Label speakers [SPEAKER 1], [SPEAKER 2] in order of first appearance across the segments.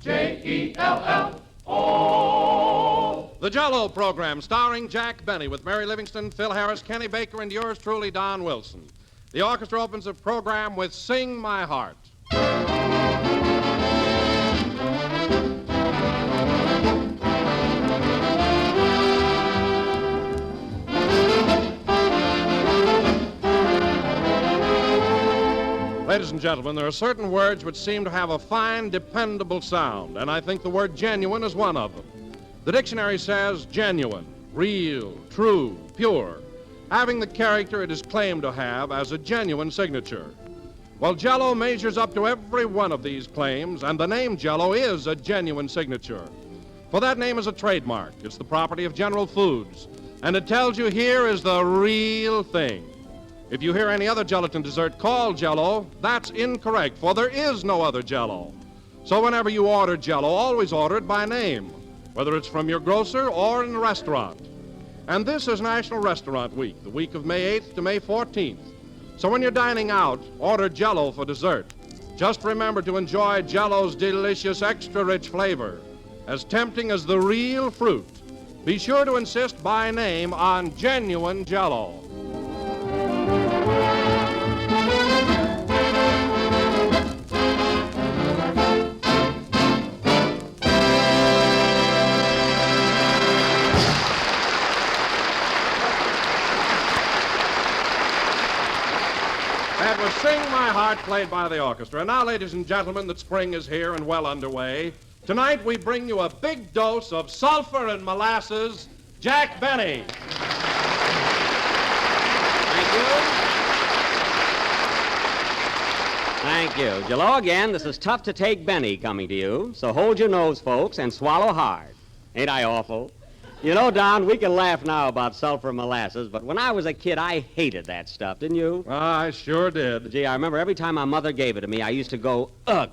[SPEAKER 1] J-E-L-L-O.
[SPEAKER 2] The Jell-O program, starring Jack Benny, with Mary Livingston, Phil Harris, Kenny Baker, and yours truly, Don Wilson. The orchestra opens the program with Sing My Heart. Ladies and gentlemen, there are certain words which seem to have a fine, dependable sound, and I think the word genuine is one of them. The dictionary says genuine, real, true, pure, having the character it is claimed to have as a genuine signature. Well, Jell-O measures up to every one of these claims, and the name Jell-O is a genuine signature. For that name is a trademark. It's the property of General Foods, and it tells you here is the real thing. If you hear any other gelatin dessert called Jell-O, that's incorrect, for there is no other Jell-O. So whenever you order Jell-O, always order it by name, whether it's from your grocer or in a restaurant. And this is National Restaurant Week, the week of May 8th to May 14th. So when you're dining out, order Jell-O for dessert. Just remember to enjoy Jell-O's delicious, extra-rich flavor, as tempting as the real fruit. Be sure to insist by name on genuine Jell-O. That was Sing My Heart, played by the orchestra. And now, ladies and gentlemen, that spring is here and well underway. Tonight, we bring you a big dose of sulfur and molasses, Jack Benny.
[SPEAKER 3] Thank you. Jell-O again. This is Tough to Take Benny coming to you. So hold your nose, folks, and swallow hard. Ain't I awful? You know, Don, we can laugh now about sulfur and molasses, but when I was a kid, I hated that stuff, didn't you?
[SPEAKER 2] I sure did.
[SPEAKER 3] Gee, I remember every time my mother gave it to me, I used to go, ugh.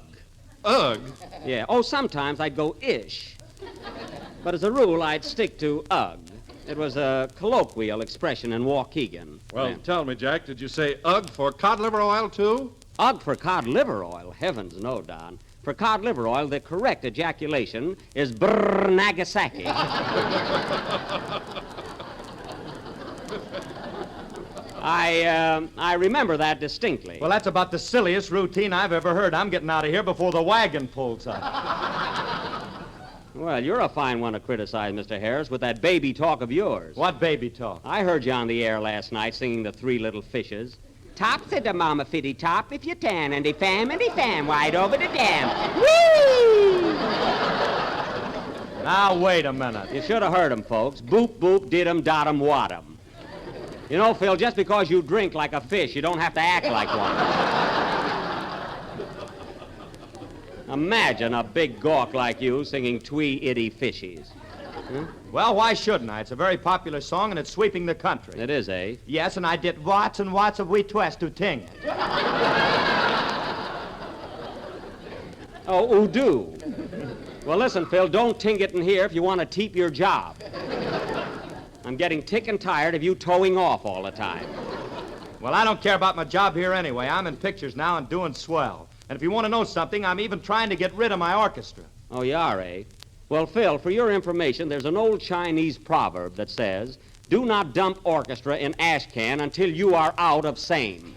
[SPEAKER 2] Ugh?
[SPEAKER 3] Yeah. Oh, sometimes I'd go, ish. But as a rule, I'd stick to ugh. It was a colloquial expression in Waukegan.
[SPEAKER 2] Well, tell me, Jack, did you say ugh for cod liver oil, too?
[SPEAKER 3] Ugh for cod liver oil? Heavens, no, Don. For cod liver oil, the correct ejaculation is brrr Nagasaki. I remember that distinctly.
[SPEAKER 4] Well, that's about the silliest routine I've ever heard. I'm getting out of here before the wagon pulls up.
[SPEAKER 3] Well, you're a fine one to criticize, Mr. Harris, with that baby talk of yours.
[SPEAKER 4] What baby talk?
[SPEAKER 3] I heard you on the air last night singing The Three Little Fishes. Top, said the mama fitty top, if you tan, and they fam, right over the dam. Whee!
[SPEAKER 4] Now, wait a minute.
[SPEAKER 3] You should have heard him, folks. Boop, boop, did 'em, dot 'em, wat 'em. You know, Phil, just because you drink like a fish, you don't have to act like one. Imagine a big gawk like you singing Twee Itty Fishies.
[SPEAKER 4] Well, why shouldn't I? It's a very popular song, and it's sweeping the country.
[SPEAKER 3] It is, eh?
[SPEAKER 4] Yes, and I did watts and watts of wee twist to ting it.
[SPEAKER 3] Oh, do. Well, listen, Phil, don't ting it in here if you want to keep your job. I'm getting tick and tired of you towing off all the time.
[SPEAKER 4] Well, I don't care about my job here anyway. I'm in pictures now and doing swell. And if you want to know something, I'm even trying to get rid of my orchestra.
[SPEAKER 3] Oh, you are, eh? Well, Phil, for your information, there's an old Chinese proverb that says, do not dump orchestra in ash can until you are out of same.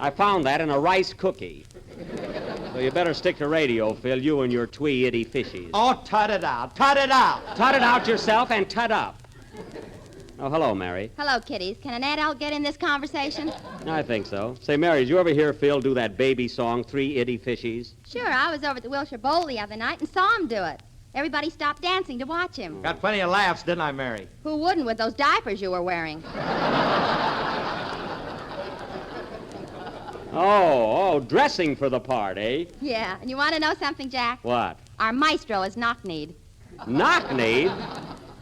[SPEAKER 3] I found that in a rice cookie. So you better stick to radio, Phil, you and your Twee Itty Fishies.
[SPEAKER 4] Oh, tut it out. Tut it out.
[SPEAKER 3] Tut it out yourself and tut up. Oh, hello, Mary.
[SPEAKER 5] Hello, kiddies. Can an adult get in this conversation?
[SPEAKER 3] I think so. Say, Mary, did you ever hear Phil do that baby song, Three Itty Fishies?
[SPEAKER 5] Sure, I was over at the Wilshire Bowl the other night and saw him do it. Everybody stopped dancing to watch him.
[SPEAKER 4] Got plenty of laughs, didn't I, Mary?
[SPEAKER 5] Who wouldn't with those diapers you were wearing?
[SPEAKER 3] Oh, dressing for the part, eh?
[SPEAKER 5] Yeah, and you want to know something, Jack?
[SPEAKER 3] What?
[SPEAKER 5] Our maestro is knock-kneed.
[SPEAKER 3] Knock-kneed?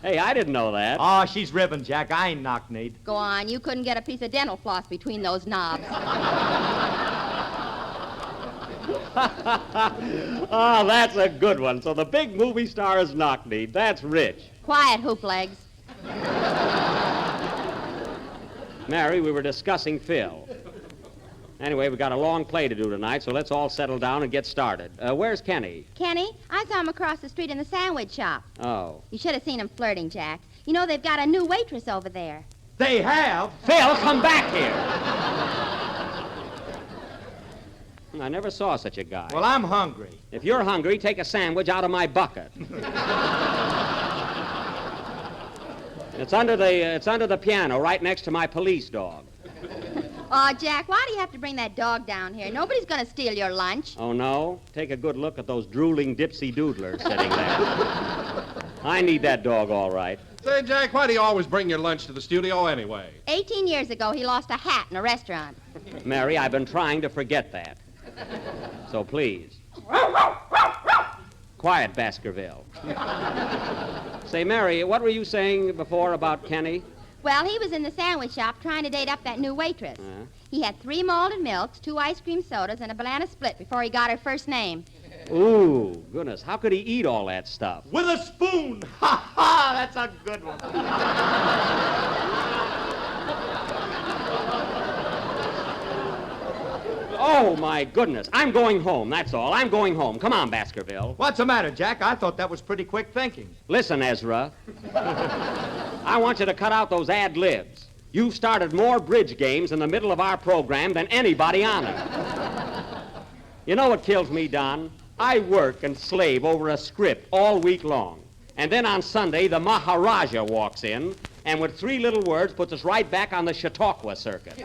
[SPEAKER 3] Hey, I didn't know that.
[SPEAKER 4] Oh, she's ribbon, Jack. I ain't knock-kneed.
[SPEAKER 5] Go on, you couldn't get a piece of dental floss between those knobs.
[SPEAKER 3] Oh, that's a good one. So the big movie star is knock-kneed. That's rich.
[SPEAKER 5] Quiet, hoop legs.
[SPEAKER 3] Mary, we were discussing Phil. Anyway, we've got a long play to do tonight, so let's all settle down and get started. Where's Kenny?
[SPEAKER 5] Kenny, I saw him across the street in the sandwich shop.
[SPEAKER 3] Oh.
[SPEAKER 5] You should have seen him flirting, Jack. You know, they've got a new waitress over there.
[SPEAKER 4] They have?
[SPEAKER 3] Phil, come back here! I never saw such a guy.
[SPEAKER 4] Well, I'm hungry.
[SPEAKER 3] If you're hungry, take a sandwich out of my bucket. It's under the piano, right next to my police dog.
[SPEAKER 5] Aw, Jack, why do you have to bring that dog down here? Nobody's going to steal your lunch.
[SPEAKER 3] Oh, no? Take a good look at those drooling dipsy doodlers sitting there. I need that dog, all right.
[SPEAKER 2] Say, Jack, why do you always bring your lunch to the studio anyway?
[SPEAKER 5] 18 years ago, he lost a hat in a restaurant.
[SPEAKER 3] Mary, I've been trying to forget that. So please. Quiet, Baskerville. Say, Mary, what were you saying before about Kenny?
[SPEAKER 5] Well, he was in the sandwich shop trying to date up that new waitress. He had 3 malted milks, 2 ice cream sodas, and a banana split before he got her first name.
[SPEAKER 3] Ooh, goodness, how could he eat all that stuff?
[SPEAKER 4] With a spoon. Ha ha, that's a good one.
[SPEAKER 3] Oh, my goodness. I'm going home, that's all. I'm going home. Come on, Baskerville.
[SPEAKER 4] What's the matter, Jack? I thought that was pretty quick thinking.
[SPEAKER 3] Listen, Ezra. I want you to cut out those ad-libs. You've started more bridge games in the middle of our program than anybody on it. You know what kills me, Don? I work and slave over a script all week long. And then on Sunday, the Maharaja walks in and with 3 little words puts us right back on the Chautauqua circuit.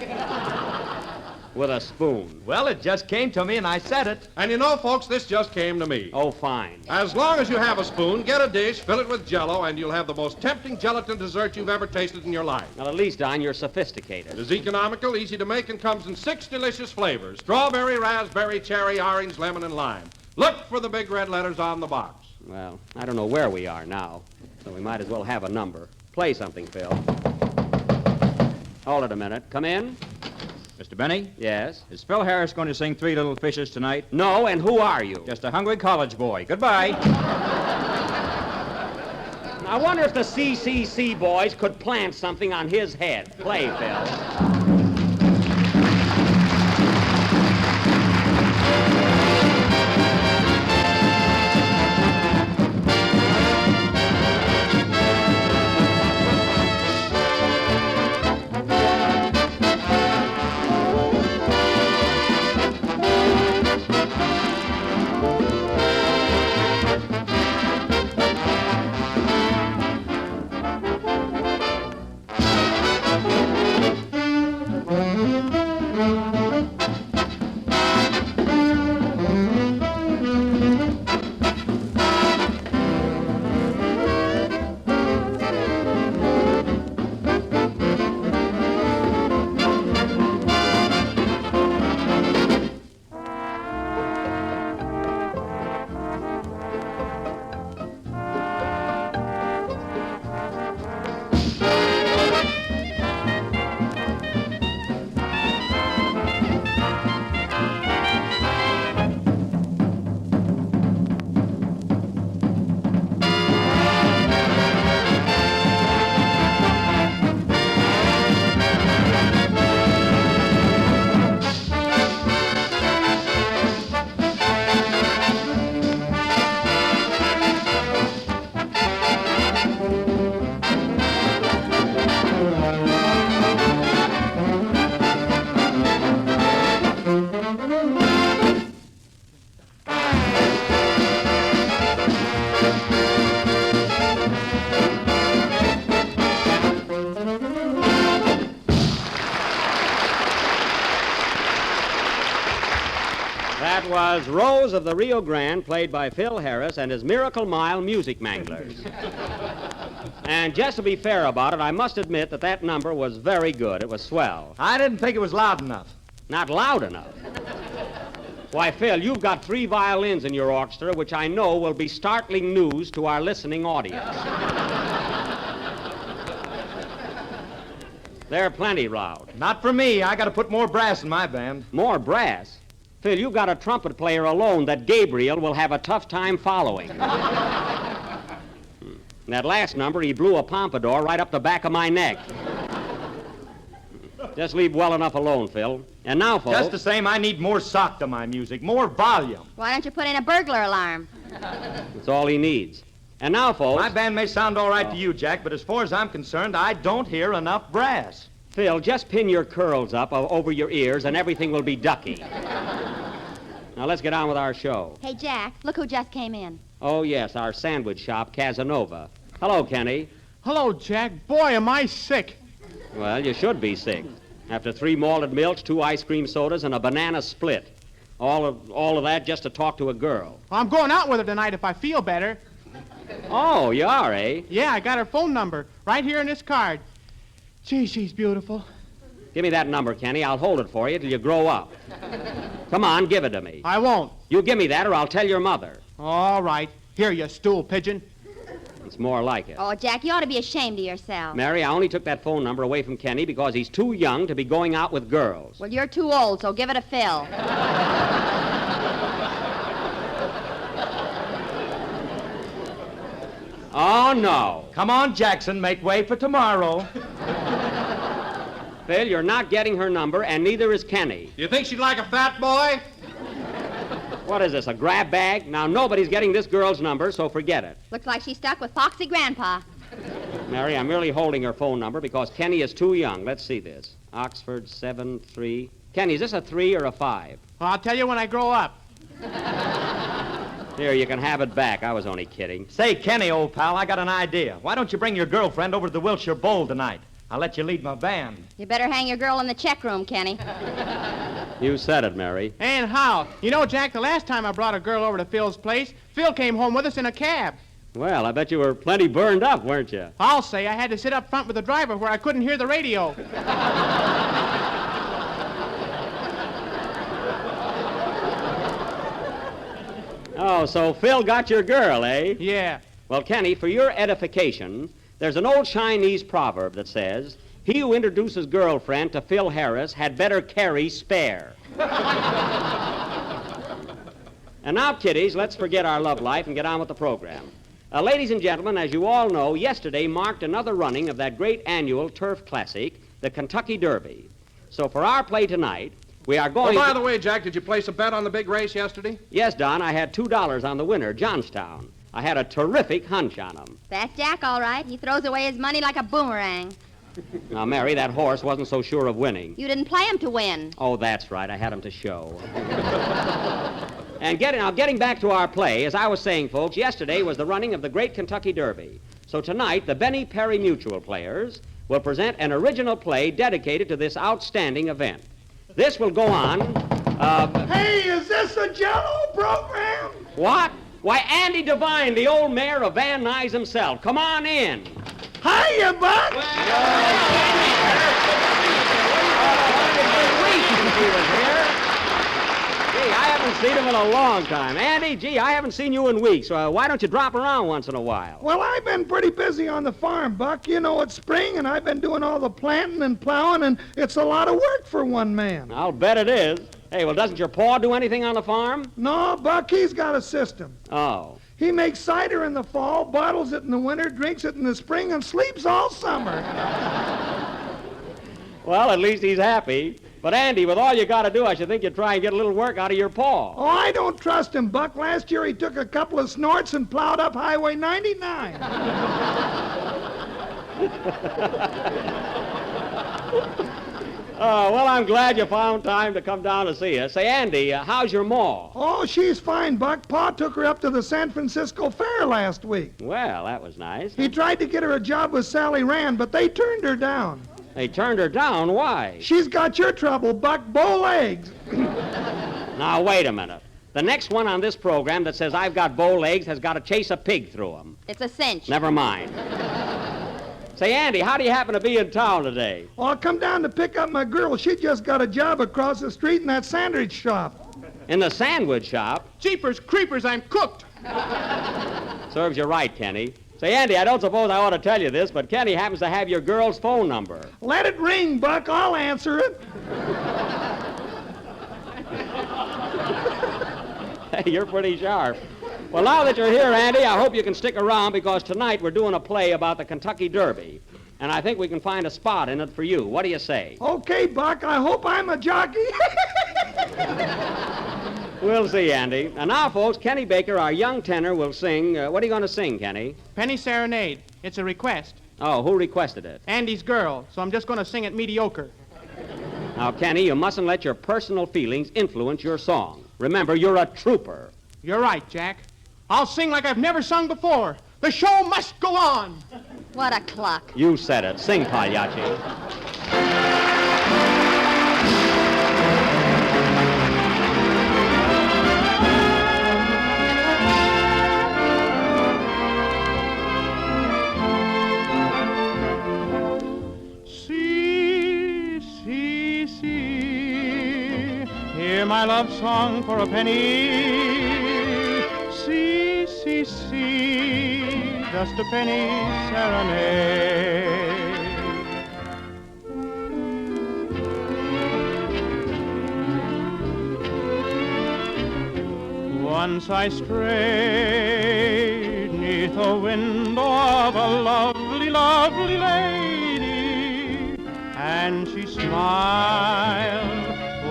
[SPEAKER 3] With a spoon.
[SPEAKER 4] Well, it just came to me and I said it.
[SPEAKER 2] And you know, folks, this just came to me.
[SPEAKER 3] Oh, fine.
[SPEAKER 2] As long as you have a spoon, get a dish, fill it with Jell-O, and you'll have the most tempting gelatin dessert you've ever tasted in your life.
[SPEAKER 3] Well, at least, Don, you're sophisticated.
[SPEAKER 2] It is economical, easy to make, and comes in 6 delicious flavors: strawberry, raspberry, cherry, orange, lemon, and lime. Look for the big red letters on the box.
[SPEAKER 3] Well, I don't know where we are now, so we might as well have a number. Play something, Phil. Hold it a minute. Come in.
[SPEAKER 1] Mr. Benny,
[SPEAKER 3] Yes?
[SPEAKER 1] is Phil Harris going to sing Three Little Fishes tonight?
[SPEAKER 3] No, and who are you?
[SPEAKER 1] Just a hungry college boy. Goodbye.
[SPEAKER 3] I wonder if the CCC boys could plant something on his head. Play, Phil. That was Rose of the Rio Grande, played by Phil Harris and his Miracle Mile Music Manglers. And just to be fair about it, I must admit that that number was very good. It was swell.
[SPEAKER 4] I didn't think it was loud enough.
[SPEAKER 3] Not loud enough. Why, Phil, you've got 3 violins in your orchestra, which I know will be startling news to our listening audience. They're plenty loud.
[SPEAKER 4] Not for me. I got to put more brass in my band.
[SPEAKER 3] More brass? Phil, you've got a trumpet player alone that Gabriel will have a tough time following. In that last number, he blew a pompadour right up the back of my neck. Just leave well enough alone, Phil. And now, folks...
[SPEAKER 4] Just the same, I need more sock to my music, more volume.
[SPEAKER 5] Why don't you put in a burglar alarm?
[SPEAKER 3] That's all he needs. And now, folks...
[SPEAKER 4] My band may sound all right to you, Jack, but as far as I'm concerned, I don't hear enough brass.
[SPEAKER 3] Phil, just pin your curls up over your ears and everything will be ducky. Now, let's get on with our show.
[SPEAKER 5] Hey, Jack, look who just came in.
[SPEAKER 3] Oh, yes, our sandwich shop, Casanova. Hello, Kenny.
[SPEAKER 6] Hello, Jack. Boy, am I sick.
[SPEAKER 3] Well, you should be sick. After 3 malted milks, 2 ice cream sodas, and a banana split. All of that just to talk to a girl.
[SPEAKER 6] I'm going out with her tonight if I feel better.
[SPEAKER 3] Oh, you are, eh?
[SPEAKER 6] Yeah, I got her phone number right here in this card. Gee, she's beautiful.
[SPEAKER 3] Give me that number, Kenny. I'll hold it for you till you grow up. Come on, give it to me.
[SPEAKER 6] I won't.
[SPEAKER 3] You give me that or I'll tell your mother.
[SPEAKER 6] All right. Here, you stool pigeon.
[SPEAKER 3] It's more like it.
[SPEAKER 5] Oh, Jack, you ought to be ashamed of yourself.
[SPEAKER 3] Mary, I only took that phone number away from Kenny because he's too young to be going out with girls.
[SPEAKER 5] Well, you're too old, so give it a fill.
[SPEAKER 3] Oh, no.
[SPEAKER 4] Come on, Jackson, make way for tomorrow.
[SPEAKER 3] Phil, you're not getting her number, and neither is Kenny.
[SPEAKER 2] You think she'd like a fat boy?
[SPEAKER 3] What is this, a grab bag? Now, nobody's getting this girl's number, so forget it.
[SPEAKER 5] Looks like she's stuck with Foxy Grandpa.
[SPEAKER 3] Mary, I'm merely holding her phone number because Kenny is too young. Let's see this. Oxford 73. Kenny, is this a 3 or a 5?
[SPEAKER 6] Well, I'll tell you when I grow up.
[SPEAKER 3] Here, you can have it back. I was only kidding.
[SPEAKER 4] Say, Kenny, old pal, I got an idea. Why don't you bring your girlfriend over to the Wilshire Bowl tonight? I'll let you lead my band.
[SPEAKER 5] You better hang your girl in the check room, Kenny.
[SPEAKER 3] You said it, Mary.
[SPEAKER 6] And how? You know, Jack, the last time I brought a girl over to Phil's place, Phil came home with us in a cab.
[SPEAKER 3] Well, I bet you were plenty burned up, weren't you?
[SPEAKER 6] I'll say I had to sit up front with the driver where I couldn't hear the radio.
[SPEAKER 3] Oh, so Phil got your girl, eh?
[SPEAKER 6] Yeah.
[SPEAKER 3] Well, Kenny, for your edification, there's an old Chinese proverb that says, he who introduces girlfriend to Phil Harris had better carry spare. And now, kiddies, let's forget our love life and get on with the program. Ladies and gentlemen, as you all know, yesterday marked another running of that great annual turf classic, the Kentucky Derby. So for our play tonight, we are going...
[SPEAKER 2] Oh, by the way, Jack, did you place a bet on the big race yesterday?
[SPEAKER 3] Yes, Don, I had $2 on the winner, Johnstown. I had a terrific hunch on him.
[SPEAKER 5] That's Jack, all right. He throws away his money like a boomerang.
[SPEAKER 3] Now, Mary, that horse wasn't so sure of winning.
[SPEAKER 5] You didn't play him to win.
[SPEAKER 3] Oh, that's right. I had him to show. And getting back to our play, as I was saying, folks, yesterday was the running of the great Kentucky Derby. So tonight, the Benny Perry Mutual Players will present an original play dedicated to this outstanding event. This will go on...
[SPEAKER 7] Hey, is this a Jell-O program?
[SPEAKER 3] What? Why, Andy Devine, the old mayor of Van Nuys himself. Come on in.
[SPEAKER 7] Hiya, Buck.
[SPEAKER 3] Gee, I haven't seen him in a long time. Andy, gee, I haven't seen you in weeks. Why don't you drop around once in a while?
[SPEAKER 7] Well, I've been pretty busy on the farm, Buck. You know, it's spring, and I've been doing all the planting and plowing, and it's a lot of work for one man.
[SPEAKER 3] I'll bet it is. Hey, well, doesn't your pa do anything on the farm?
[SPEAKER 7] No, Buck, he's got a system.
[SPEAKER 3] Oh.
[SPEAKER 7] He makes cider in the fall, bottles it in the winter, drinks it in the spring, and sleeps all summer.
[SPEAKER 3] Well, at least he's happy. But, Andy, with all you got to do, I should think you'd try and get a little work out of your pa.
[SPEAKER 7] Oh, I don't trust him, Buck. Last year he took a couple of snorts and plowed up Highway 99.
[SPEAKER 3] Well, I'm glad you found time to come down to see us. Say, Andy, how's your ma?
[SPEAKER 7] Oh, she's fine, Buck. Pa took her up to the San Francisco Fair last week.
[SPEAKER 3] Well, that was nice.
[SPEAKER 7] He tried to get her a job with Sally Rand, but they turned her down.
[SPEAKER 3] They turned her down? Why?
[SPEAKER 7] She's got your trouble, Buck. Bow legs.
[SPEAKER 3] Now, wait a minute. The next one on this program that says I've got bow legs has got to chase a pig through them.
[SPEAKER 5] It's a cinch.
[SPEAKER 3] Never mind. Say, Andy, how do you happen to be in town today?
[SPEAKER 7] Oh, I'll come down to pick up my girl. She just got a job across the street in that sandwich shop.
[SPEAKER 3] In the sandwich shop?
[SPEAKER 6] Jeepers creepers, I'm cooked.
[SPEAKER 3] Serves you right, Kenny. Say, Andy, I don't suppose I ought to tell you this, but Kenny happens to have your girl's phone number.
[SPEAKER 7] Let it ring, Buck. I'll answer it.
[SPEAKER 3] Hey, you're pretty sharp. Well, now that you're here, Andy, I hope you can stick around because tonight we're doing a play about the Kentucky Derby. And I think we can find a spot in it for you. What do you say?
[SPEAKER 7] Okay, Buck, I hope I'm a jockey.
[SPEAKER 3] We'll see, Andy. And now, folks, Kenny Baker, our young tenor, will sing. What are you going to sing, Kenny?
[SPEAKER 6] Penny Serenade. It's a request.
[SPEAKER 3] Oh, who requested it?
[SPEAKER 6] Andy's girl, so I'm just going to sing it mediocre.
[SPEAKER 3] Now, Kenny, you mustn't let your personal feelings influence your song. Remember, you're a trooper.
[SPEAKER 6] You're right, Jack. I'll sing like I've never sung before. The show must go on.
[SPEAKER 5] What a cluck.
[SPEAKER 3] You said it. Sing, Pagliacci.
[SPEAKER 6] Hear my love song for a penny. See, see, see, just a penny serenade. Once I strayed neath a window of a lovely, lovely lady, and she smiled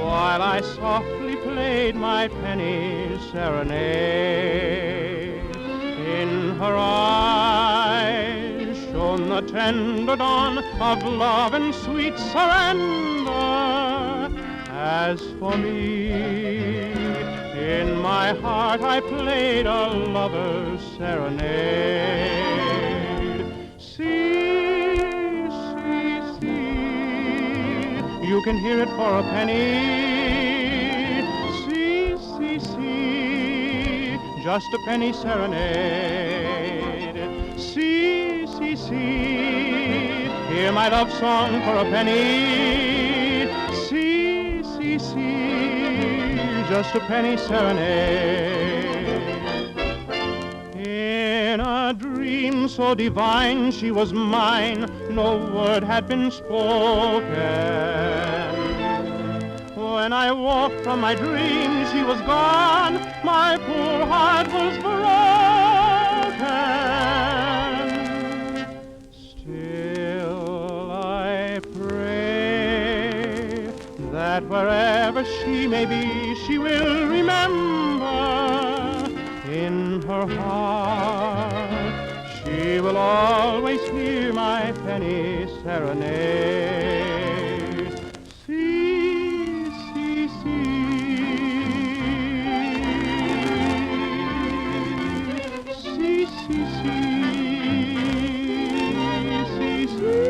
[SPEAKER 6] while I softly played my penny serenade. In her eyes shone the tender dawn of love and sweet surrender. As for me, in my heart I played a lover's serenade. See, see, see, you can hear it for a penny. See, see, see, just a penny serenade. See, see, see, hear my love song for a penny. See, see, see, just a penny serenade. In a dream so divine she was mine, no word had been spoken. When I woke from my dream, she was gone, my poor heart was broken. Still I pray that wherever she may be, she will remember in her heart. She will always hear my penny serenade. See, see, see. See, see, see. See, see.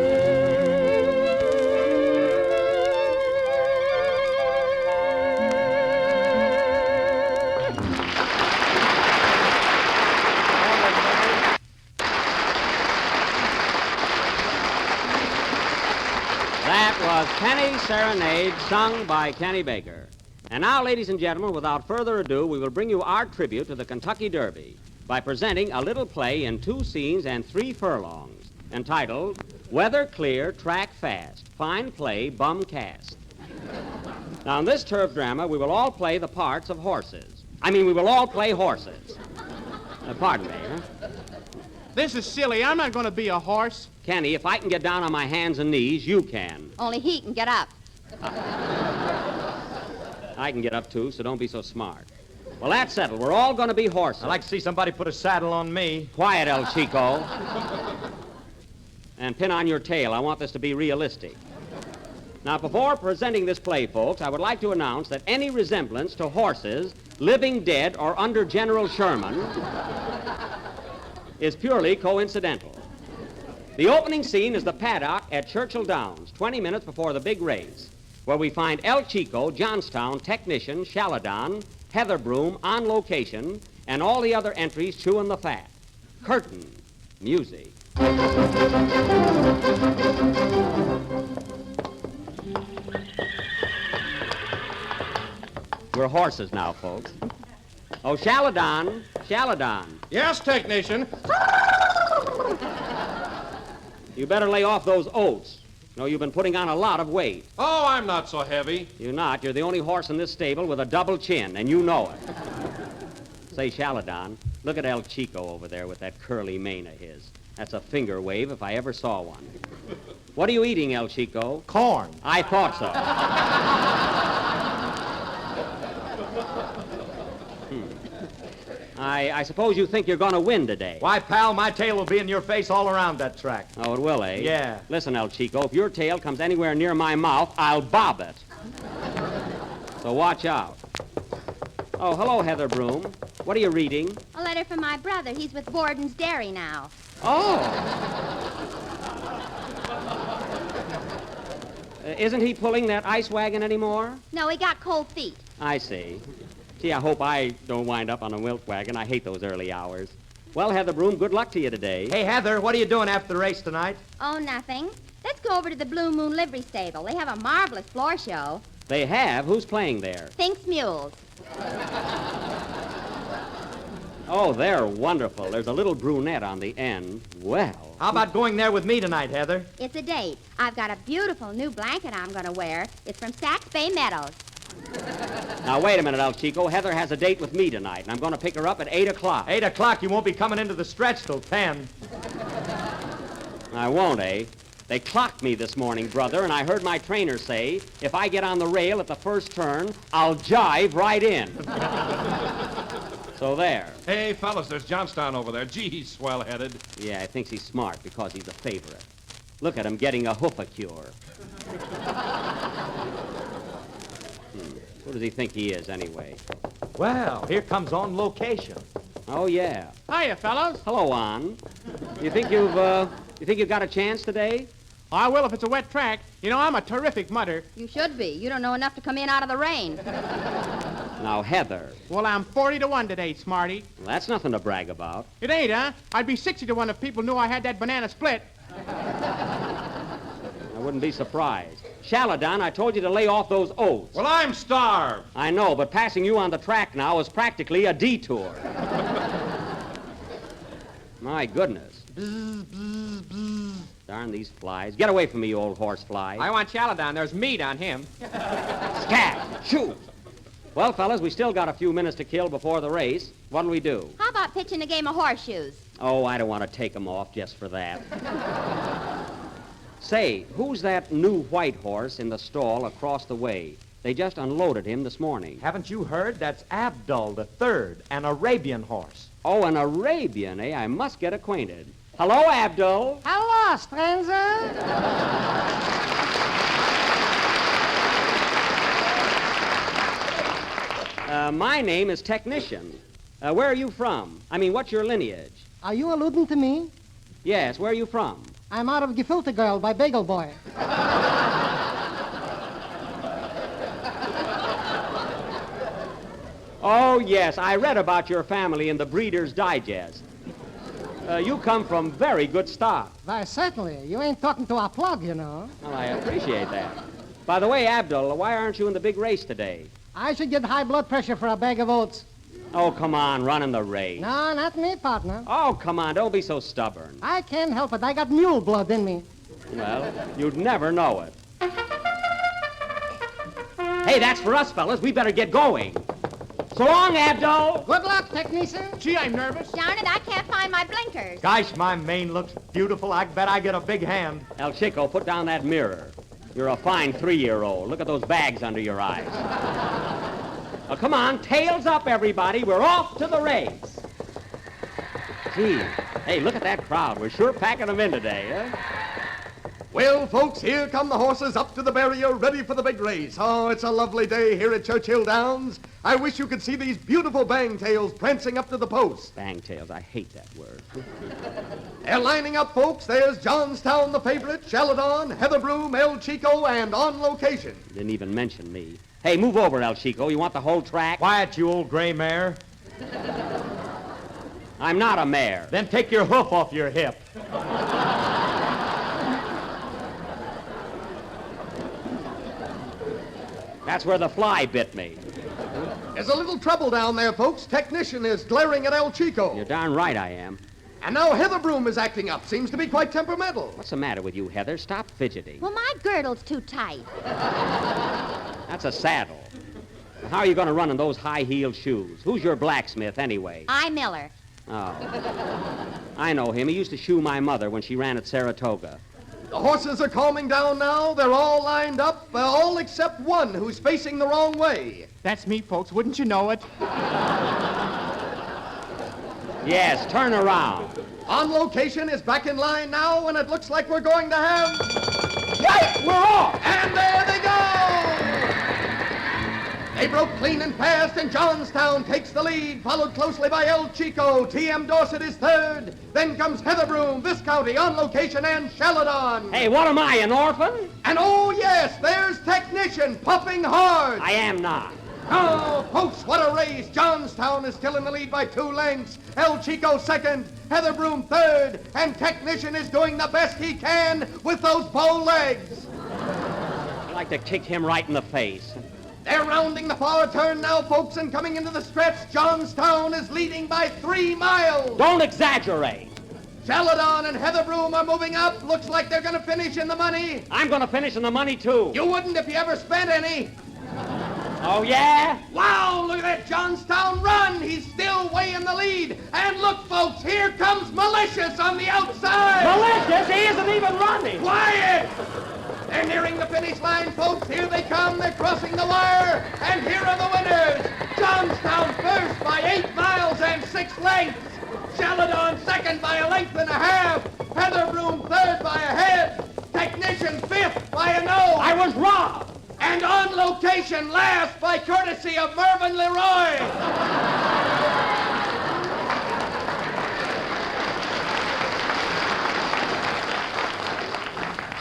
[SPEAKER 3] That was Penny Serenade, sung by Kenny Baker. And now, ladies and gentlemen, without further ado, we will bring you our tribute to the Kentucky Derby by presenting a little play in 2 scenes and 3 furlongs, entitled Weather Clear, Track Fast, Fine Play, Bum Cast. Now, in this turf drama, we will all play the parts of horses. We will all play horses. Pardon me, huh?
[SPEAKER 6] This is silly. I'm not going to be a horse.
[SPEAKER 3] Kenny, if I can get down on my hands and knees, you can.
[SPEAKER 5] Only he can get up.
[SPEAKER 3] I can get up, too, so don't be so smart. Well, that's settled. We're all going to be horses.
[SPEAKER 4] I'd like to see somebody put a saddle on me.
[SPEAKER 3] Quiet, El Chico. And pin on your tail. I want this to be realistic. Now, before presenting this play, folks, I would like to announce that any resemblance to horses, living dead or under General Sherman, is purely coincidental. The opening scene is the paddock at Churchill Downs, 20 minutes before the big race, where we find El Chico, Johnstown, Technician, Shaladon, Heather Broom on location, and all the other entries chewing the fat. Curtain. Music. We're horses now, folks. Oh, Shaladon. Shaladon.
[SPEAKER 2] Yes, technician.
[SPEAKER 3] You better lay off those oats. No, you've been putting on a lot of weight.
[SPEAKER 2] Oh, I'm not so heavy.
[SPEAKER 3] You're not. You're the only horse in this stable with a double chin, and you know it. Say, Shaladon, look at El Chico over there with that curly mane of his. That's a finger wave if I ever saw one. What are you eating, El Chico?
[SPEAKER 4] Corn.
[SPEAKER 3] I thought so. I suppose you think you're going to win today.
[SPEAKER 4] Why, pal, my tail will be in your face all around that track.
[SPEAKER 3] Oh, it will, eh?
[SPEAKER 4] Yeah.
[SPEAKER 3] Listen, El Chico, if your tail comes anywhere near my mouth, I'll bob it. So watch out. Oh, hello, Heather Broom. What are you reading?
[SPEAKER 5] A letter from my brother. He's with Borden's Dairy now.
[SPEAKER 3] Oh. Isn't he pulling that ice wagon anymore?
[SPEAKER 5] No, he got cold feet.
[SPEAKER 3] I see. Gee, I hope I don't wind up on a milk wagon. I hate those early hours. Well, Heather Broom, good luck to you today.
[SPEAKER 4] Hey, Heather, what are you doing after the race tonight?
[SPEAKER 5] Oh, nothing. Let's go over to the Blue Moon Livery Stable. They have a marvelous floor show.
[SPEAKER 3] They have? Who's playing there?
[SPEAKER 5] Fink's Mules.
[SPEAKER 3] Oh, they're wonderful. There's a little brunette on the end. Well.
[SPEAKER 4] How about going there with me tonight, Heather?
[SPEAKER 5] It's a date. I've got a beautiful new blanket I'm going to wear. It's from Sax Bay Meadows.
[SPEAKER 3] Now, wait a minute, El Chico. Heather has a date with me tonight, and I'm going to pick her up at 8 o'clock.
[SPEAKER 4] 8 o'clock, you won't be coming into the stretch till 10.
[SPEAKER 3] I won't, eh? They clocked me this morning, brother, and I heard my trainer say, if I get on the rail at the first turn, I'll jive right in. So there.
[SPEAKER 2] Hey, fellas, there's Johnstown over there. Gee, he's swell-headed.
[SPEAKER 3] Yeah, I think he's smart because he's a favorite. Look at him getting a hoofacure. Who does he think he is, anyway?
[SPEAKER 4] Well, here comes On Location.
[SPEAKER 3] Oh, yeah.
[SPEAKER 6] Hiya, fellas.
[SPEAKER 3] Hello, On. You think you've got a chance today?
[SPEAKER 6] I will if it's a wet track. You know, I'm a terrific mudder.
[SPEAKER 5] You should be. You don't know enough to come in out of the rain.
[SPEAKER 3] Now, Heather.
[SPEAKER 6] Well, I'm 40-1 today, Smarty.
[SPEAKER 3] Well, that's nothing to brag about.
[SPEAKER 6] It ain't, huh? I'd be 60-1 if people knew I had that banana split.
[SPEAKER 3] I wouldn't be surprised. Shaladon, I told you to lay off those oats.
[SPEAKER 2] Well, I'm starved.
[SPEAKER 3] I know, but passing you on the track now is practically a detour. My goodness. Bzz, bzz, bzz. Darn these flies. Get away from me, you old horse fly.
[SPEAKER 8] I want Chaladon. There's meat on him.
[SPEAKER 3] Scat! Shoot! Well, fellas, we still got a few minutes to kill before the race. What'll we do?
[SPEAKER 5] How about pitching a game of horseshoes?
[SPEAKER 3] Oh, I don't want to take them off just for that. Say, who's that new white horse in the stall across the way? They just unloaded him this morning.
[SPEAKER 4] Haven't you heard? That's Abdul III, an Arabian horse.
[SPEAKER 3] Oh, an Arabian, eh? I must get acquainted. Hello, Abdul.
[SPEAKER 9] Hello, stranger.
[SPEAKER 3] My name is Technician. Where are you from? I mean, what's your lineage?
[SPEAKER 9] Are you alluding to me?
[SPEAKER 3] Yes, where are you from?
[SPEAKER 9] I'm out of Gefilte Girl by Bagel Boy.
[SPEAKER 3] Oh, yes, I read about your family in the Breeder's Digest. You come from very good stock.
[SPEAKER 9] Why, certainly. You ain't talking to our plug, you know.
[SPEAKER 3] Well, I appreciate that. By the way, Abdul, why aren't you in the big race today?
[SPEAKER 9] I should get high blood pressure for a bag of oats.
[SPEAKER 3] Oh, come on, run in the race.
[SPEAKER 9] No, not me, partner.
[SPEAKER 3] Oh, come on, don't be so stubborn.
[SPEAKER 9] I can't help it. I got mule blood in me.
[SPEAKER 3] Well, you'd never know it. Hey, that's for us, fellas. We better get going. So long, Abdul.
[SPEAKER 9] Good luck, technician.
[SPEAKER 6] Gee, I'm nervous.
[SPEAKER 5] Darn it, I can't find my blinkers.
[SPEAKER 4] Gosh, my mane looks beautiful. I bet I get a big hand.
[SPEAKER 3] El Chico, put down that mirror. You're a fine 3-year-old. Look at those bags under your eyes. Now, come on, tails up, everybody. We're off to the race. Gee, hey, look at that crowd. We're sure packing them in today, huh?
[SPEAKER 10] Well, folks, here come the horses up to the barrier, ready for the big race. Oh, it's a lovely day here at Churchill Downs. I wish you could see these beautiful bangtails prancing up to the post.
[SPEAKER 3] Bangtails, I hate that word.
[SPEAKER 10] They're lining up, folks. There's Johnstown, the favorite, Shaladon, Heather Broom, El Chico, and On Location.
[SPEAKER 3] Didn't even mention me. Hey, move over, El Chico. You want the whole track?
[SPEAKER 4] Quiet, you old gray mare.
[SPEAKER 3] I'm not a mare.
[SPEAKER 4] Then take your hoof off your hip.
[SPEAKER 3] That's where the fly bit me.
[SPEAKER 10] There's a little trouble down there, folks. Technician is glaring at El Chico.
[SPEAKER 3] You're darn right I am.
[SPEAKER 10] And now Heather Broom is acting up. Seems to be quite temperamental.
[SPEAKER 3] What's the matter with you, Heather? Stop fidgeting.
[SPEAKER 5] Well, my girdle's too tight.
[SPEAKER 3] That's a saddle. How are you going to run in those high-heeled shoes? Who's your blacksmith, anyway?
[SPEAKER 5] I Miller.
[SPEAKER 3] Oh. I know him. He used to shoe my mother when she ran at Saratoga.
[SPEAKER 10] The horses are calming down now. They're all lined up, all except one who's facing the wrong way.
[SPEAKER 8] That's me, folks. Wouldn't you know it?
[SPEAKER 3] Yes, turn around.
[SPEAKER 10] On Location is back in line now, and it looks like we're going to have...
[SPEAKER 3] Yikes, we're off!
[SPEAKER 10] And there they go! They broke clean and fast, and Johnstown takes the lead, followed closely by El Chico. T.M. Dorset is third. Then comes Heatherbroom, Viscounty, On Location, and Sheldon.
[SPEAKER 3] Hey, what am I, an orphan?
[SPEAKER 10] And oh, yes, there's Technician puffing hard.
[SPEAKER 3] I am not.
[SPEAKER 10] Oh, folks, what a race. Johnstown is still in the lead by 2 lengths. El Chico second, Heatherbroom third, and Technician is doing the best he can with those bow legs.
[SPEAKER 3] I'd like to kick him right in the face.
[SPEAKER 10] They're rounding the far turn now, folks, and coming into the stretch, Johnstown is leading by 3 miles.
[SPEAKER 3] Don't exaggerate.
[SPEAKER 10] Sheldon and Heatherbroom are moving up. Looks like they're going to finish in the money.
[SPEAKER 3] I'm going to finish in the money, too.
[SPEAKER 10] You wouldn't if you ever spent any.
[SPEAKER 3] Oh, yeah?
[SPEAKER 10] Wow, look at that Johnstown run. He's still way in the lead. And look, folks, here comes Malicious on the outside.
[SPEAKER 3] Malicious? He isn't even running.
[SPEAKER 10] Quiet! They're nearing the finish line, folks. Here they come. They're crossing the wire. And here are the winners. Johnstown first by 8 miles and 6 lengths. Sheldon second by a length and a half. Heatherbroom third by a head. Technician fifth by a nose.
[SPEAKER 3] I was robbed.
[SPEAKER 10] And On Location last by courtesy of Mervyn Leroy.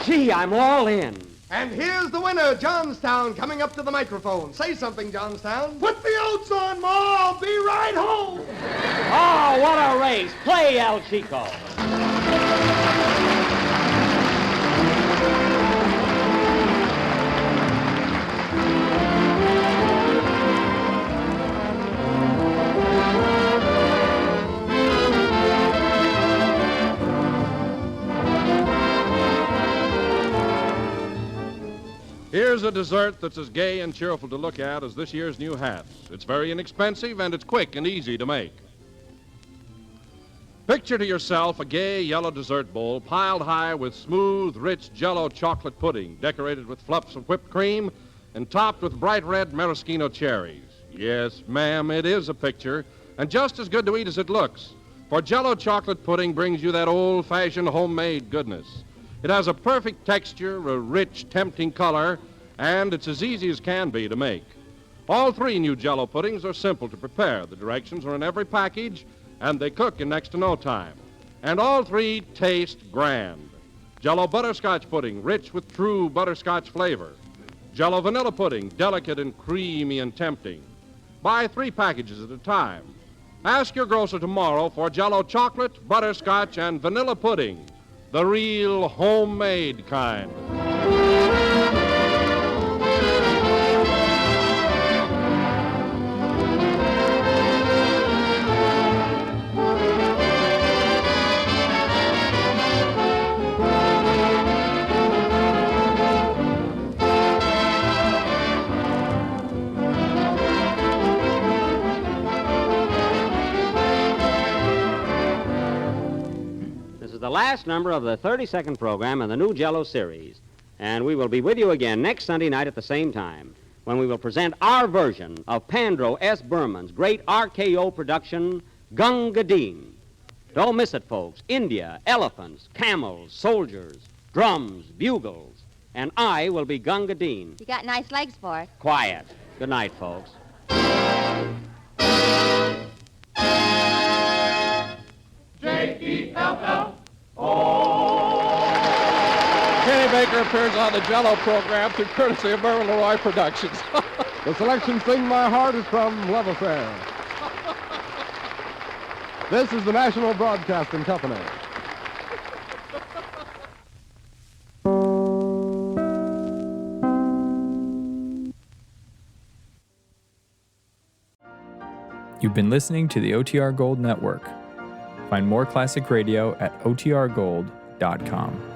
[SPEAKER 3] Gee, I'm all in.
[SPEAKER 10] And here's the winner, Johnstown, coming up to the microphone. Say something, Johnstown.
[SPEAKER 7] Put the oats on, Ma. I'll be right home.
[SPEAKER 3] Oh, what a race. Play, El Chico.
[SPEAKER 2] Here's a dessert that's as gay and cheerful to look at as this year's new hats. It's very inexpensive, and it's quick and easy to make. Picture to yourself a gay yellow dessert bowl piled high with smooth, rich Jell-O chocolate pudding, decorated with fluffs of whipped cream and topped with bright red maraschino cherries. Yes, ma'am, it is a picture, and just as good to eat as it looks. For Jell-O chocolate pudding brings you that old-fashioned homemade goodness. It has a perfect texture, a rich, tempting color, and it's as easy as can be to make. All 3 new Jell-O puddings are simple to prepare. The directions are in every package, and they cook in next to no time. And all 3 taste grand. Jell-O butterscotch pudding, rich with true butterscotch flavor. Jell-O vanilla pudding, delicate and creamy and tempting. Buy 3 packages at a time. Ask your grocer tomorrow for Jell-O chocolate, butterscotch, and vanilla pudding. The real homemade kind.
[SPEAKER 3] The last number of the 32nd program in the new Jell-O series. And we will be with you again next Sunday night at the same time when we will present our version of Pandro S. Berman's great RKO production, Gunga Din. Don't miss it, folks. India, elephants, camels, soldiers, drums, bugles, and I will be Gunga Din.
[SPEAKER 5] You got nice legs for it.
[SPEAKER 3] Quiet. Good night, folks.
[SPEAKER 2] J-E-L-L. Kenny Baker appears on the Jell-O program through courtesy of Mervyn Leroy Productions.
[SPEAKER 11] The selection Sing My Heart is from Love Affair. This is the National Broadcasting Company.
[SPEAKER 12] You've been listening to the OTR Gold Network. Find more classic radio at otrgold.com.